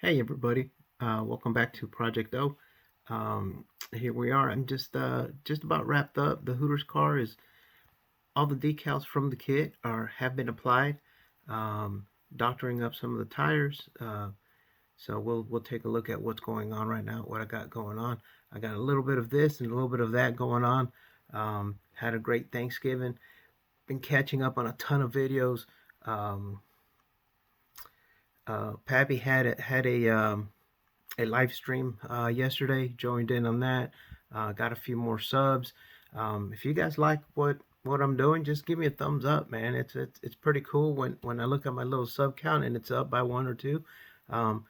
Hey everybody, welcome back to Project O. Here we are. I'm just about wrapped up. The Hooters car is all the decals from the kit are have been applied. Um, Doctoring up some of the tires. So we'll take a look at what's going on right now. What I got going on. I got a little bit of this and a little bit of that going on. Had a great Thanksgiving. Been catching up on a ton of videos. Um, Pappy had a live stream yesterday. Joined in on that. Got a few more subs. If you guys like what I'm doing, just give me a thumbs up, man. It's pretty cool when I look at my little sub count and it's up by one or two. Um,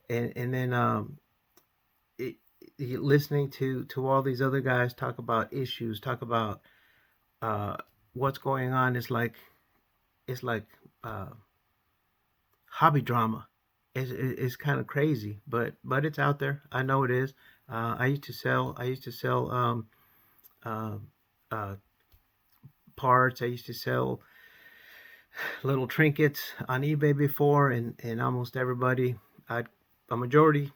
and then it, listening to all these other guys talk about issues, talk about uh, what's going on. It's like uh, hobby drama. It's kind of crazy, but it's out there. I know it is. I used to sell uh, uh, parts. I used to sell little trinkets on eBay before, and almost everybody, I a majority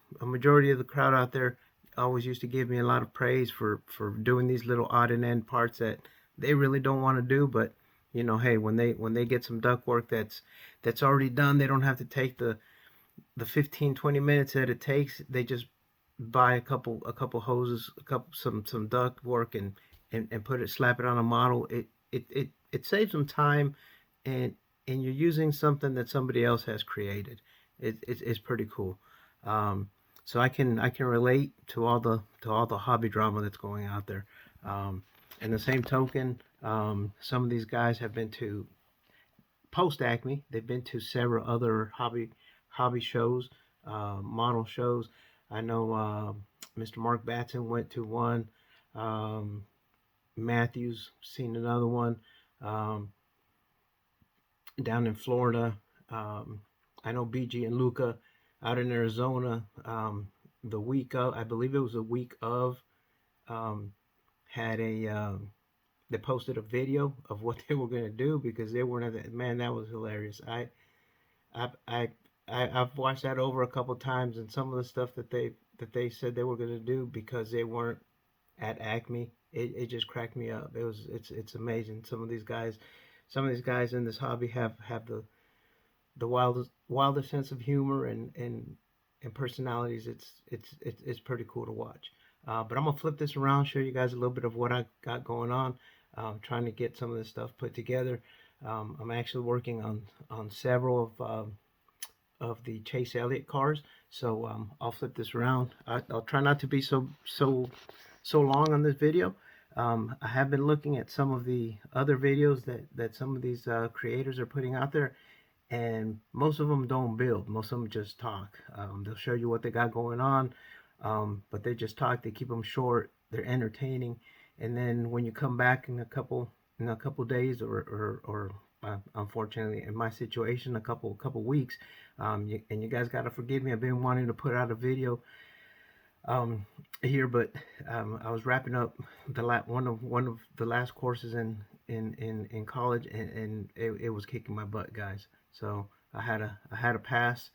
of the crowd out there always used to give me a lot of praise for doing these little odd and end parts that they really don't want to do, but hey, when they get some duct work that's already done, they don't have to take the 15-20 minutes that it takes. They just buy a couple hoses, some duct work, and put it, slap it on a model. It saves them time, and you're using something that somebody else has created. It's pretty cool. Um, so I can relate to all the hobby drama that's going out there. In the same token, some of these guys have been to post ACME. They've been to several other hobby shows, model shows. I know Mr. Mark Batson went to one. Um, Matthews seen another one down in Florida. Um, I know BG and Luca out in Arizona. The week of, I believe it was a week of, um, had a they posted a video of what they were going to do because they weren't. Man, that was hilarious. I, I, I've watched that over a couple times, and some of the stuff that they said they were going to do because they weren't at Acme, it just cracked me up. It's amazing. Some of these guys in this hobby have the wildest sense of humor and personalities. It's pretty cool to watch. But I'm gonna flip this around, show you guys a little bit of what I got going on. Trying to get some of this stuff put together. I'm actually working on several of the Chase Elliott cars. So I'll flip this around. I'll try not to be so long on this video. I have been looking at some of the other videos that some of these creators are putting out there, and most of them don't build. Most of them just talk. They'll show you what they got going on, but they just talk. They keep them short. They're entertaining, and then when you come back in a couple days, or unfortunately in my situation, a couple weeks, and you guys gotta forgive me. I've been wanting to put out a video um, here, but I was wrapping up one of the last courses in college, and it was kicking my butt, guys. So I had a pass,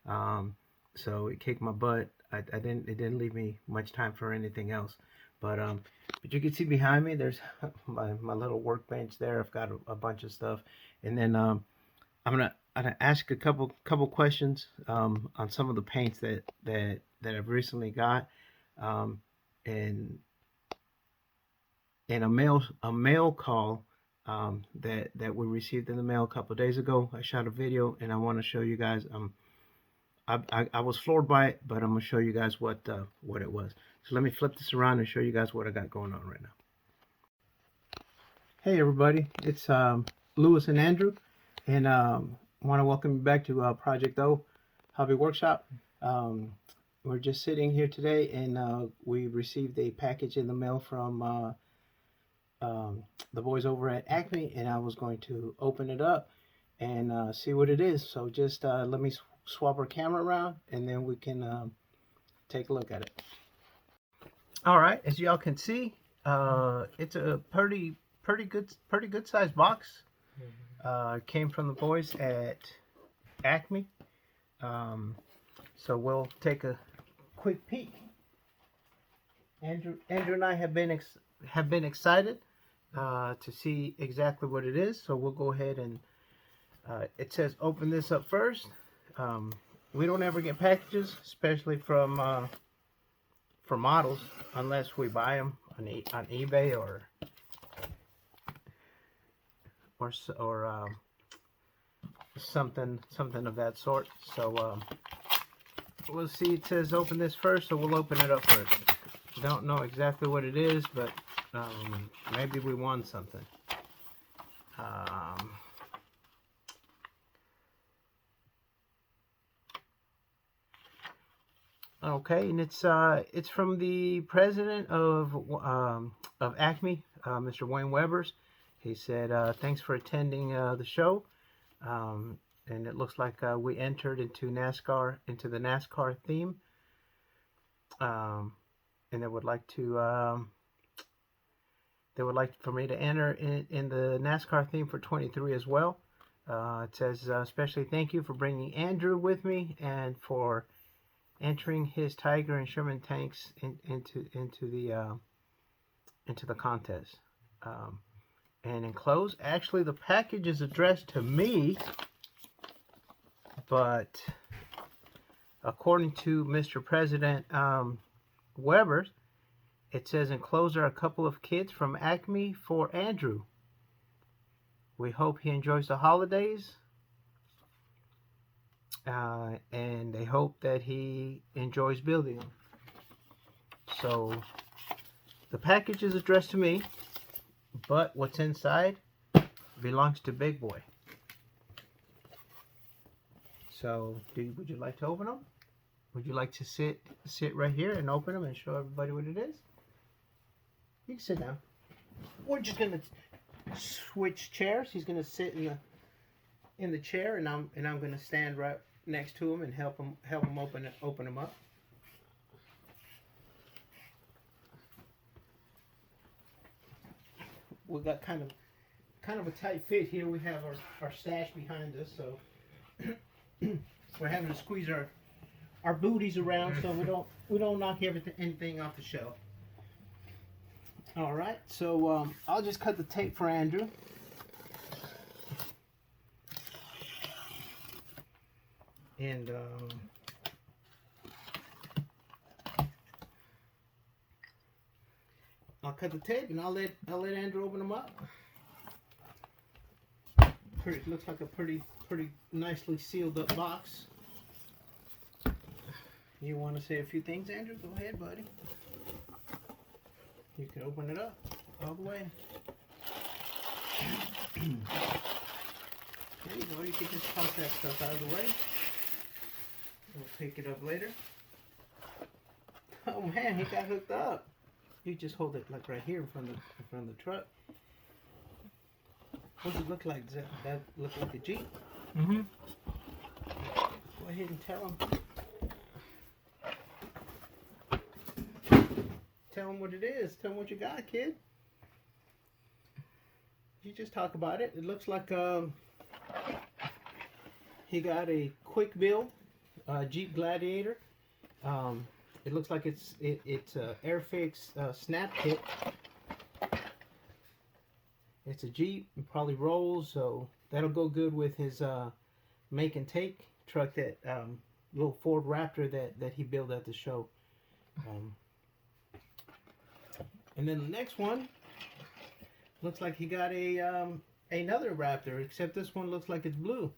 um, so it kicked my butt. It didn't leave me much time for anything else. But you can see behind me, there's my little workbench there. I've got a bunch of stuff, and then I'm gonna ask a couple questions on some of the paints that I've recently got, um, and a mail call that we received in the mail a couple of days ago. I shot a video and I want to show you guys. I was floored by it, but I'm gonna show you guys what it was. So let me flip this around and show you guys what I got going on right now. Hey everybody, it's Lewis and Andrew, and want to welcome you back to Project O Hobby Workshop. Um, we're just sitting here today, and we received a package in the mail from the boys over at Acme, and I was going to open it up and see what it is. So just let me swap our camera around, and then we can take a look at it. All right, as y'all can see, it's a pretty good sized box. Came from the boys at Acme. Um, So we'll take a quick peek. Andrew and I have been excited to see exactly what it is. So we'll go ahead and it says open this up first. We don't ever get packages, especially from models, unless we buy them on eBay or something of that sort. So we'll see. It says open this first, so we'll open it up first. Don't know exactly what it is, but maybe we won something. Okay, and it's from the president of ACME, Mr. Wayne Webbers. He said, "Thanks for attending the show." And it looks like we entered into the NASCAR theme. And they would like for me to enter in the NASCAR theme for 23 as well. It says, especially thank you for bringing Andrew with me and for entering his Tiger and Sherman tanks into the contest. And enclosed, actually the package is addressed to me, but according to Mr. President Weber, it says enclosed are a couple of kits from ACME for Andrew. We hope he enjoys the holidays, and they hope that he enjoys building them. So the package is addressed to me, but what's inside belongs to Big Boy. So would you like to open them? Would you like to sit right here and open them and show everybody what it is? You can sit down. We're just gonna switch chairs. He's gonna sit in the chair, and I'm gonna stand right next to him and help him open them up. We got kind of a tight fit here. We have our stash behind us, so we're having to squeeze our booties around so we don't knock anything off the shelf. All right, so I'll just cut the tape for Andrew. And I'll cut the tape and I'll let Andrew open them up. Looks like a pretty nicely sealed up box. You want to say a few things, Andrew? Go ahead, buddy. You can open it up all the way. There you go. You can just toss that stuff out of the way. We'll pick it up later. Oh man, he got hooked up. You just hold it like right here in front of the truck. What does it look like? Does that look like a Jeep? Mm-hmm. Go ahead and tell him. Tell him what it is. Tell him what you got, kid. You just talk about it. It looks like he got a quick build Jeep Gladiator. It looks like it's a Airfix snap kit. It's a Jeep. It probably rolls, so that'll go good with his make and take truck, that little Ford Raptor that he built at the show. And then the next one looks like he got another Raptor, except this one looks like it's blue.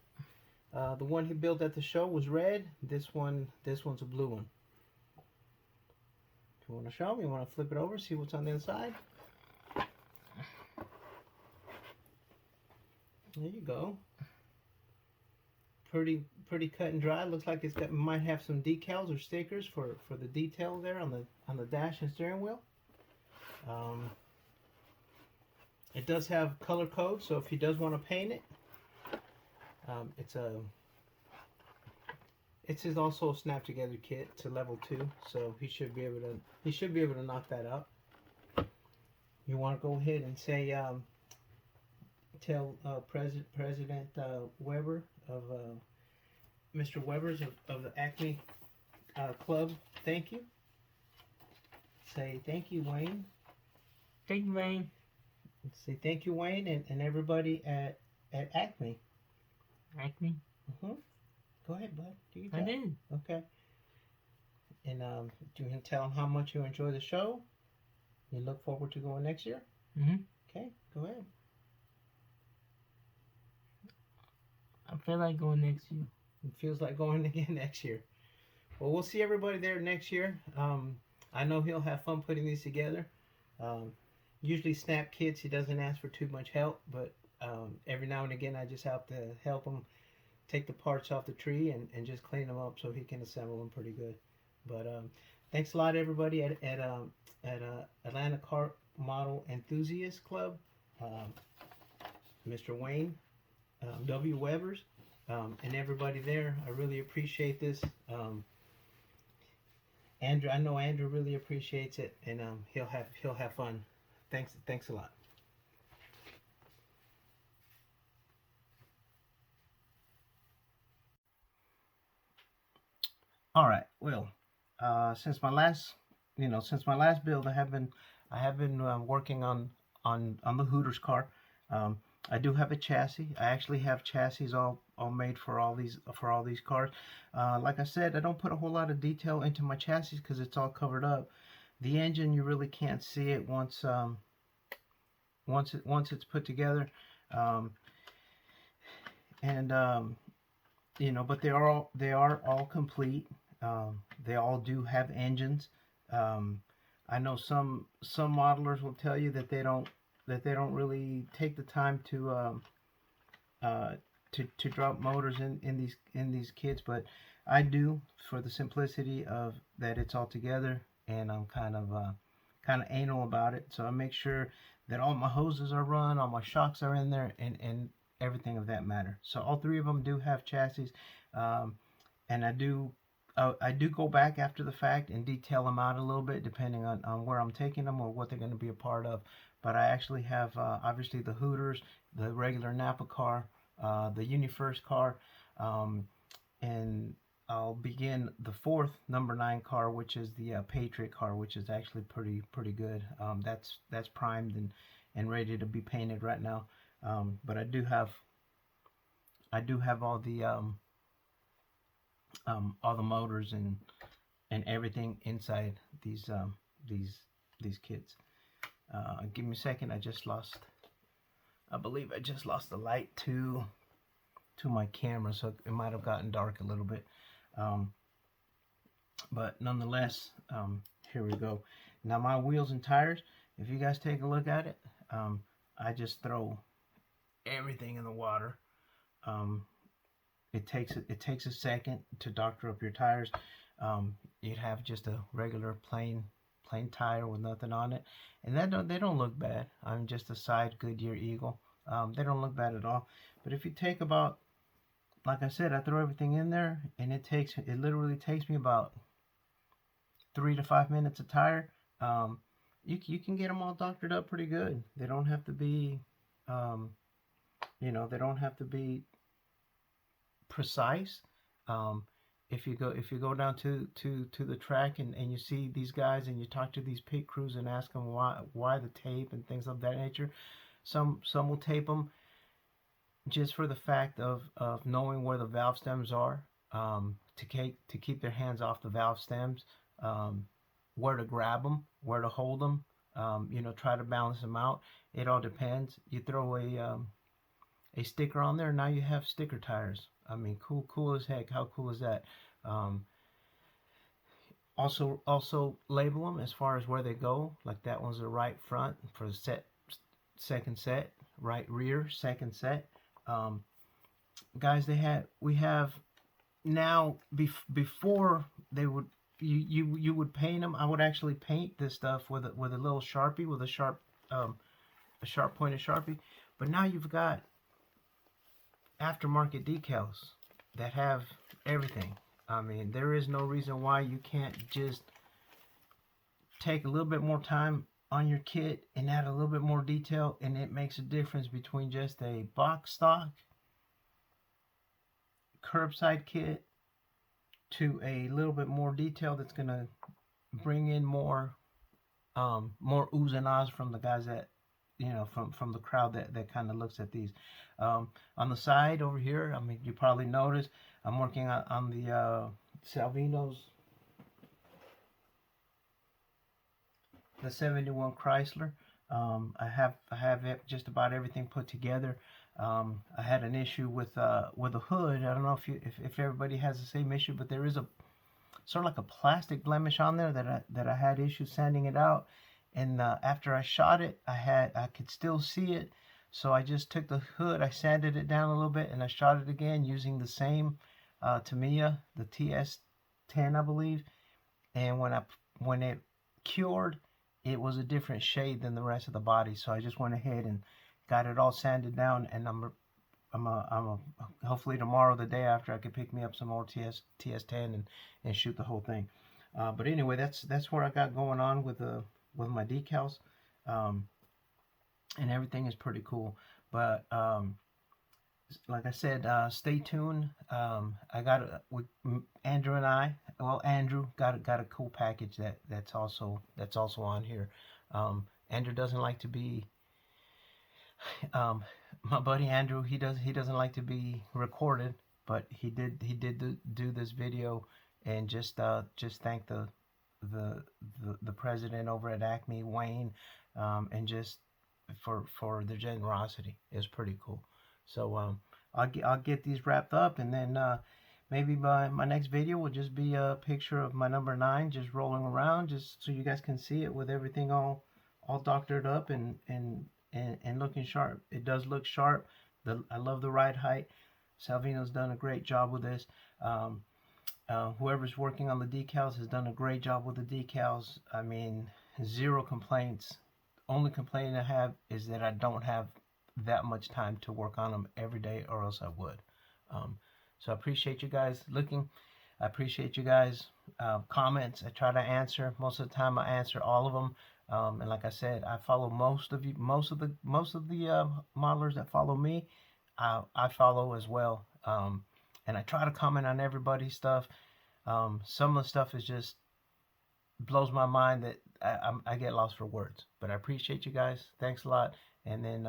The one he built at the show was red. This one's a blue one. You want to show me? You want to flip it over, see what's on the inside? There you go. Pretty cut and dry. Looks like might have some decals or stickers for the detail there on the dash and steering wheel. It does have color code, so if he does want to paint it, it's also a snap together kit to level 2, so he should be able to knock that out. You want to go ahead and say tell President Weber of Mr. Weber's of the ACME Club thank you. Say thank you, Wayne. Thank you, Wayne. Say thank you, Wayne, and everybody at ACME. ACME. Go ahead, bud. Do your I job. did. Okay. And you can tell them how much you enjoy the show. You look forward to going next year. Okay, go ahead. I feel like going next year. It feels like going again next year. Well, we'll see everybody there next year. I know he'll have fun putting these together. Usually, Snap Kids, he doesn't ask for too much help, but every now and again, I just have to help him take the parts off the tree and just clean them up so he can assemble them pretty good. But thanks a lot, everybody at Atlanta Car Model Enthusiast Club, Mr. Wayne, W. Webbers, and everybody there. I really appreciate this. Andrew, I know Andrew really appreciates it, and he'll have fun. Thanks a lot. All right. Well, since my last build, I have been working on the Hooters car. I do have a chassis. I actually have chassis all made for all these cars. Like I said, I don't put a whole lot of detail into my chassis because it's all covered up. The engine, you really can't see it once it's put together, but they are all complete. They all do have engines. I know some modelers will tell you that they don't really take the time to drop motors in these kits, but I do, for the simplicity of that it's all together, and I'm kind of anal about it. So I make sure that all my hoses are run, all my shocks are in there, and everything of that matter. So all three of them do have chassis, and I do go back after the fact and detail them out a little bit depending on where I'm taking them or what they're going to be a part of. But I actually have obviously the Hooters, the regular Napa car, the UniFirst car, and I'll begin the fourth number 9 car, which is the Patriot car, which is actually pretty good. That's primed and ready to be painted right now. But I do have all the motors and everything inside these kits. Give me a second. I believe I just lost the light to my camera, so it might have gotten dark a little bit. But nonetheless, here we go. Now my wheels and tires, if you guys take a look at it, I just throw everything in the water. It takes a second to doctor up your tires. You'd have just a regular plain tire with nothing on it, and they don't look bad. I'm just a side Goodyear Eagle. They don't look bad at all. But if you take about, like I said, I throw everything in there, and it literally takes me about 3 to 5 minutes a tire. You can get them all doctored up pretty good. They don't have to be, they don't have to be precise. If you go down to the track and you see these guys and you talk to these pit crews and ask them why the tape and things of that nature, some will tape them just for the fact of knowing where the valve stems are, to keep their hands off the valve stems, where to grab them, where to hold them, try to balance them out. It all depends. You throw a sticker on there, now you have sticker tires. I mean, cool as heck. How cool is that? Also label them as far as where they go. Like that one's the right front for the second set, right rear second set. Guys, we have now. Before they would, you would paint them. I would actually paint this stuff with a little Sharpie, with a sharp pointed Sharpie. But now you've got aftermarket decals that have everything. I mean, there is no reason why you can't just take a little bit more time on your kit and add a little bit more detail, and it makes a difference between just a box stock curbside kit to a little bit more detail that's gonna bring in more oohs and ahs from the guys that, from the crowd that kind of looks at these. On the side over here, I mean, you probably noticed I'm working on the Salvinos, the 71 Chrysler. I have just about everything put together. I had an issue with the hood. I don't know if everybody has the same issue, but there is a sort of like a plastic blemish on there that I had issues sanding it out. And after I shot it, I could still see it. So I just took the hood, I sanded it down a little bit, and I shot it again using the same Tamiya, the TS10, I believe. And when it cured, it was a different shade than the rest of the body. So I just went ahead and got it all sanded down, and hopefully tomorrow, the day after, I could pick me up some more TS10 and shoot the whole thing. But anyway, that's where I got going on with my decals, and everything is pretty cool. But like I said, stay tuned. I got with Andrew and I. Well, Andrew got a cool package that's also on here. Andrew doesn't like to be. My buddy Andrew, he doesn't like to be recorded, but he did do this video and just thank the president over at ACME, Wayne, and just for their generosity. It's pretty cool. So I'll get these wrapped up, and then maybe my next video will just be a picture of my number 9 just rolling around, just so you guys can see it with everything all doctored up and looking sharp. It does look sharp. I love the ride height. Salvino's done a great job with this. Whoever's working on the decals has done a great job with the decals. I mean, zero complaints. Only complaint I have is that I don't have that much time to work on them every day, or else I would. So I appreciate you guys looking. I appreciate you guys comments. I try to answer. Most of the time, I answer all of them. And like I said, I follow most of the modelers that follow me. I follow as well. And I try to comment on everybody's stuff. Some of the stuff is just blows my mind that I get lost for words. But I appreciate you guys. Thanks a lot. And then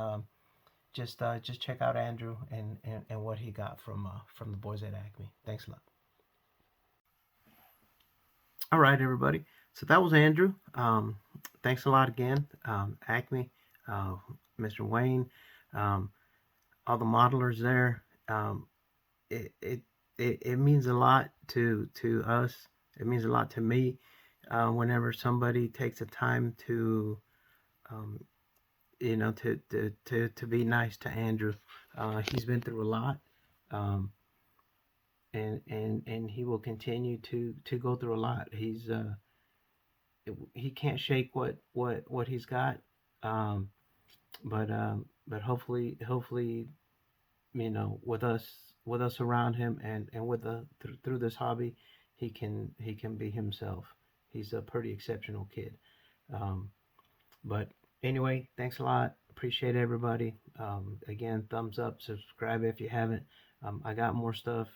just check out Andrew and what he got from the boys at ACME. Thanks a lot. All right, everybody. So that was Andrew. Thanks a lot again, ACME, Mr. Wayne, all the modelers there. It means a lot to us. It means a lot to me whenever somebody takes the time to to be nice to Andrew. He's been through a lot, and he will continue to go through a lot. He can't shake what he's got, but hopefully with us around him and through this hobby, he can be himself. He's a pretty exceptional kid. But anyway, thanks a lot. Appreciate everybody. Again, thumbs up, subscribe if you haven't. I got more stuff,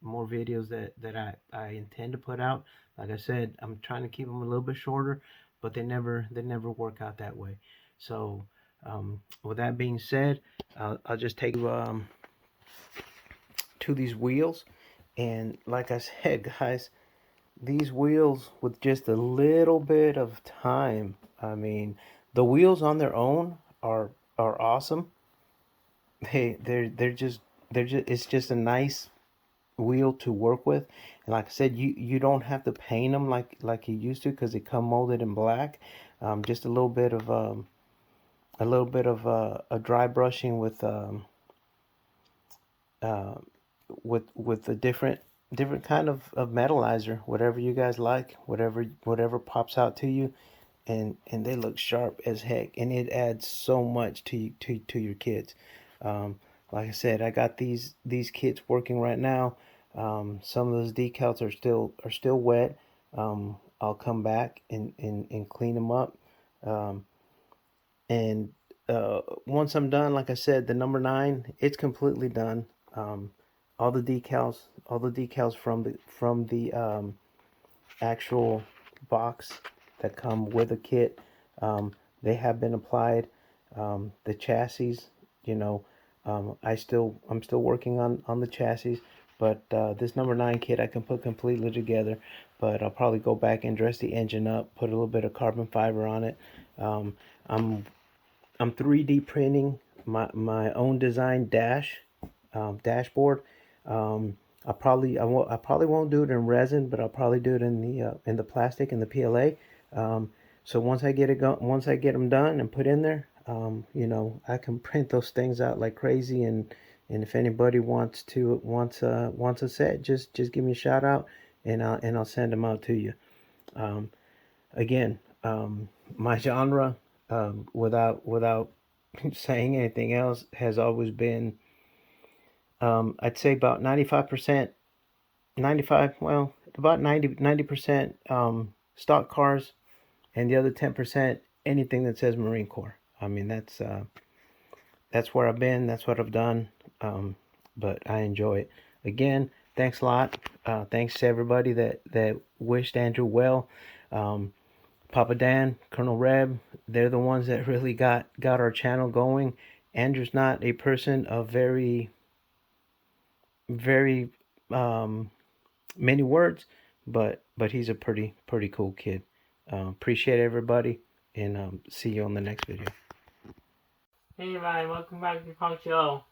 more videos that I intend to put out. Like I said, I'm trying to keep them a little bit shorter, but they never work out that way. So with that being said, I'll just take to these wheels, and like I said, guys, these wheels with just a little bit of time, I mean, the wheels on their own are awesome. They're just it's just a nice wheel to work with. And like I said, you don't have to paint them like you used to, because they come molded in black. Just a little bit of a dry brushing with a different kind of metalizer, whatever you guys like, whatever pops out to you, and they look sharp as heck, and it adds so much to your kids. Like I said, I got these kits working right now. Some of those decals are still wet. I'll come back and clean them up. And once I'm done, like I said, the number 9, it's completely done. All the decals decals from the actual box that come with a kit. They have been applied. The chassis, you know, I'm still working on the chassis, but this number 9 kit I can put completely together. But I'll probably go back and dress the engine up, put a little bit of carbon fiber on it. Um, I'm 3D printing my own design dashboard. I probably won't do it in resin, but I'll probably do it in the plastic and the PLA. So once I get once I get them done and put in there, I can print those things out like crazy. And if anybody wants a set, just give me a shout out, and I'll send them out to you. Um, Again, my genre, without saying anything else, has always been, I'd say about 95%, 95, well, about 90% stock cars, and the other 10% anything that says Marine Corps. I mean, that's where I've been, that's what I've done, but I enjoy it. Again, thanks a lot. Thanks to everybody that wished Andrew well. Papa Dan, Colonel Reb, they're the ones that really got our channel going. Andrew's not a person of very many words, but he's a pretty cool kid. Appreciate everybody, and see you on the next video. Hey everybody, welcome back to the Punk Show.